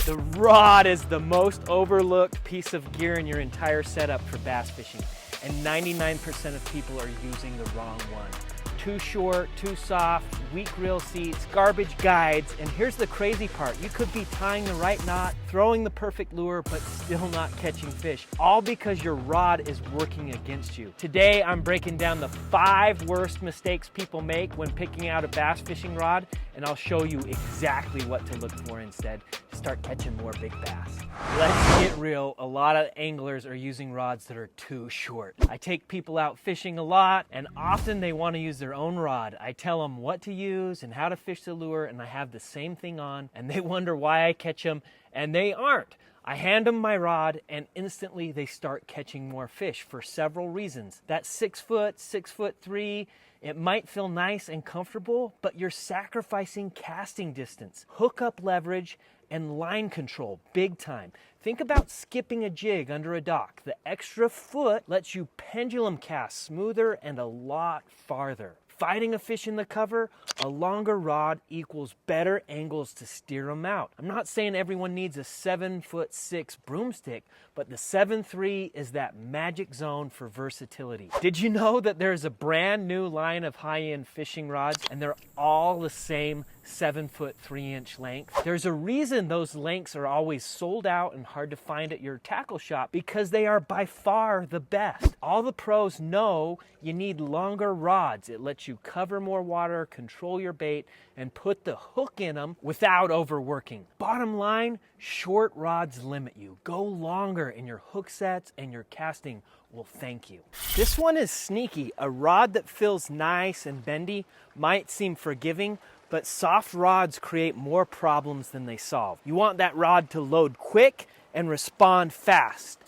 The rod is the most overlooked piece of gear in your entire setup for bass fishing, and 99% of people are using the wrong one. Too short, too soft, weak reel seats, garbage guides, and here's the crazy part. You could be tying the right knot, throwing the perfect lure, but still not catching fish, all because your rod is working against you. Today, I'm breaking down the 5 worst mistakes people make when picking out a bass fishing rod, and I'll show you exactly what to look for instead to start catching more big bass. Let's get real. A lot of anglers are using rods that are too short. I take people out fishing a lot, and often they want to use their own rod. I tell them what to use and how to fish the lure, and I have the same thing on, and they wonder why I catch them, and they aren't. I hand them my rod, and instantly they start catching more fish for several reasons. That 6 foot, 6'3", it might feel nice and comfortable, but you're sacrificing casting distance, hookup leverage, and line control big time. Think about skipping a jig under a dock. The extra foot lets you pendulum cast smoother and a lot farther. Fighting a fish in the cover, a longer rod equals better angles to steer them out. I'm not saying everyone needs a 7'6" broomstick, but the 7'3" is that magic zone for versatility. Did you know that there's a brand new line of high-end fishing rods and they're all the same 7'3" length? There's a reason those lengths are always sold out and hard to find at your tackle shop, because they are by far the best. All the pros know you need longer rods. It lets you cover more water, control your bait, and put the hook in them without overworking. Bottom line, short rods limit you. Go longer and your hook sets and your casting will thank you. This one is sneaky. A rod that feels nice and bendy might seem forgiving, but soft rods create more problems than they solve. You want that rod to load quick and respond fast.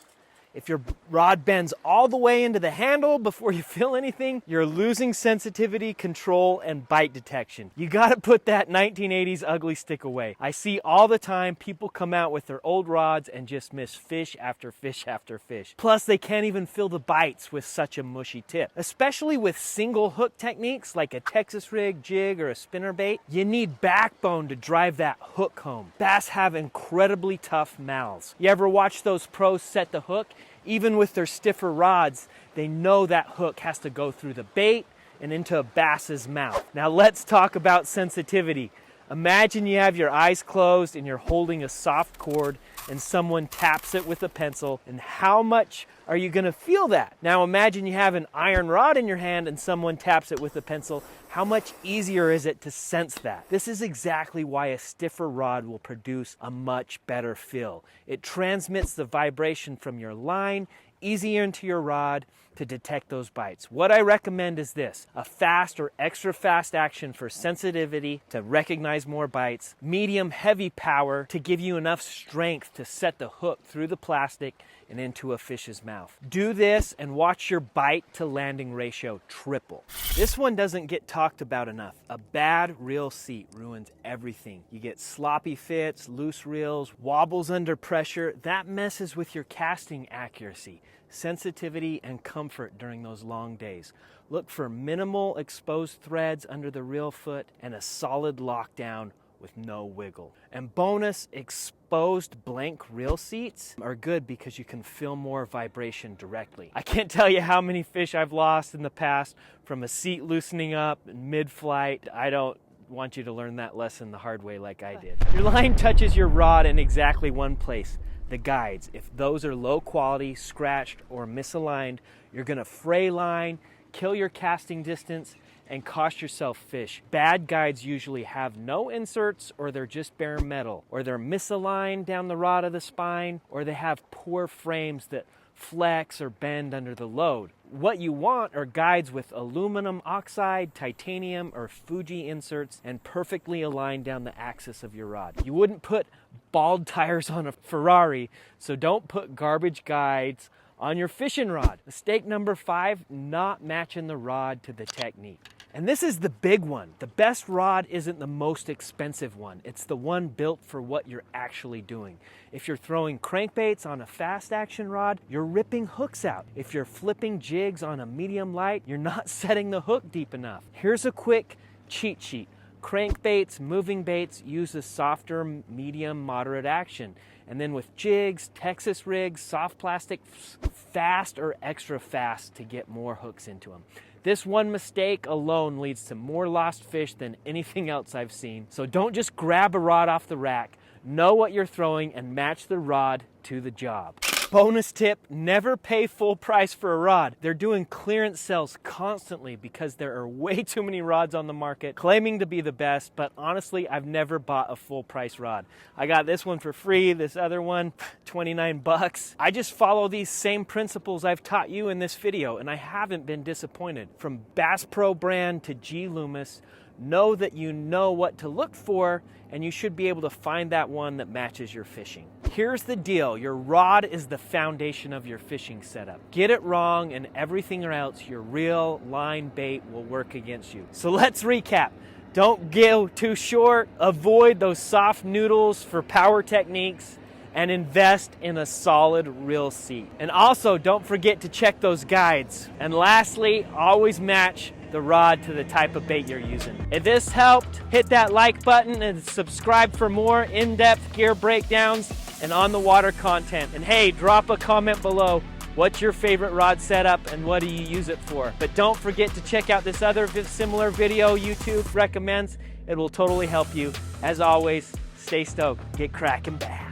If your rod bends all the way into the handle before you feel anything, you're losing sensitivity, control, and bite detection. You gotta put that 1980s ugly stick away. I see all the time people come out with their old rods and just miss fish after fish after fish. Plus, they can't even feel the bites with such a mushy tip. Especially with single hook techniques like a Texas rig, jig, or a spinnerbait, you need backbone to drive that hook home. Bass have incredibly tough mouths. You ever watch those pros set the hook? Even with their stiffer rods, they know that hook has to go through the bait and into a bass's mouth. Now let's talk about sensitivity. Imagine you have your eyes closed and you're holding a soft cord and someone taps it with a pencil, and how much are you gonna feel that? Now imagine you have an iron rod in your hand and someone taps it with a pencil. How much easier is it to sense that? This is exactly why a stiffer rod will produce a much better feel. It transmits the vibration from your line easier into your rod to detect those bites. What I recommend is this: a fast or extra fast action for sensitivity to recognize more bites, medium heavy power to give you enough strength to set the hook through the plastic and into a fish's mouth. Do this and watch your bite to landing ratio triple. This one doesn't get talked about enough. A bad reel seat ruins everything. You get sloppy fits, loose reels, wobbles under pressure. That messes with your casting accuracy, sensitivity, and comfort during those long days. Look for minimal exposed threads under the reel foot and a solid lockdown with no wiggle. And bonus, exposed blank reel seats are good because you can feel more vibration directly. I can't tell you how many fish I've lost in the past from a seat loosening up mid-flight. I don't want you to learn that lesson the hard way like I did. Your line touches your rod in exactly one place: the guides. If those are low quality, scratched, or misaligned, you're gonna fray line, kill your casting distance, and cost yourself fish. Bad guides usually have no inserts, or they're just bare metal, or they're misaligned down the rod of the spine, or they have poor frames that flex or bend under the load. What you want are guides with aluminum oxide, titanium, or Fuji inserts and perfectly aligned down the axis of your rod. You wouldn't put bald tires on a Ferrari, so don't put garbage guides on your fishing rod. Mistake number 5, not matching the rod to the technique. And this is the big one. The best rod isn't the most expensive one. It's the one built for what you're actually doing. If you're throwing crankbaits on a fast action rod, you're ripping hooks out. If you're flipping jigs on a medium light, you're not setting the hook deep enough. Here's a quick cheat sheet. Crankbaits, moving baits use a softer, medium, moderate action. And then with jigs, Texas rigs, soft plastic, fast or extra fast to get more hooks into them. This one mistake alone leads to more lost fish than anything else I've seen. So don't just grab a rod off the rack. Know what you're throwing and match the rod to the job. Bonus tip, never pay full price for a rod. They're doing clearance sales constantly because there are way too many rods on the market claiming to be the best, but honestly, I've never bought a full price rod. I got this one for free, this other one, 29 bucks. I just follow these same principles I've taught you in this video, and I haven't been disappointed. From Bass Pro brand to G Loomis, know that you know what to look for, and you should be able to find that one that matches your fishing. Here's the deal, your rod is the foundation of your fishing setup. Get it wrong and everything else, your reel, line, bait will work against you. So let's recap. Don't go too short, avoid those soft noodles for power techniques, and invest in a solid reel seat. And also don't forget to check those guides. And lastly, always match the rod to the type of bait you're using. If this helped, hit that like button and subscribe for more in-depth gear breakdowns and on-the-water content. And hey, drop a comment below. What's your favorite rod setup and what do you use it for? But don't forget to check out this other similar video YouTube recommends. It will totally help you. As always, stay stoked. Get cracking bass.